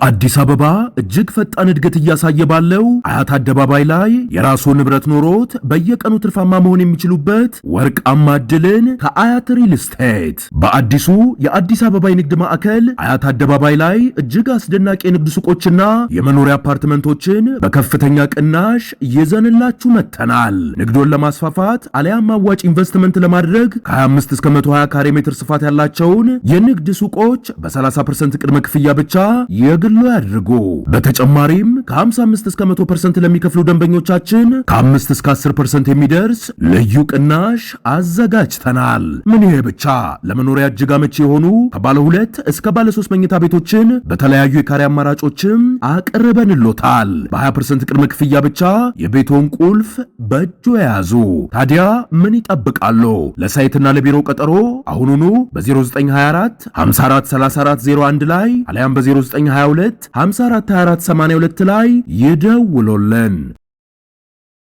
በአዲስ አበባ እጅግ ፈጣን እድገት እያሳየ ባለው አያት አደባባይ ላይ የራስዎ ንብረት ኖሮት በየቀኑ ትርፋማ መሆን የሚችሉበት ወርቃማ ዕድልን ከአያት ሪል ስቴት በአዲሱ የአዲስ አበባ የንግድ ማዕከል አያት አደባባይ ላይ እጅግ አስደናቂ የንግድ ሱቆችና የመኖሪያ አፓርትመንቶችን በከፍተኛ ቅናሽ ይዘንላችሁ መጥተናል። ንግዶን ለማስፋፋት አሊያም አዋጭ ኢንቨስትመንት ለማድረግ ከ25 እስከ 120 ካሬ ሜትር ስፋት ያላቸውን የንግድ ሱቆች በ30% ቅድመ ክፍያ ብቻ የግሉ ያድርጉ። በተጨማሪም ከ55 እስከ 100% ለሚከፍሉ ደንበኞቻችን ከ5 እስከ 10% የሚደርስ ልዩ ቅናሽ አዘጋጅተናል። ምን ይሄ ብቻ! ለመኖሪያ እጅግ አመቺ የሆኑ ከባለ 2 እስከ ባለ 3 መኝታ ቤቶችን በተለያዩ የካሬ አማራጮችም አቅርበንሎታል። በ20% ቅድመ ክፍያ ብቻ የቤቶን ቁልፍ በእጆ የያዙ። ታዲያ ምን ይጠብቃሉ? ለሳይትና ለቢሮ ቀጠሮ አሁኑኑ በ0924 543401 ላይ አሊያም በ0922 542482 ላይ ይደውሉልን።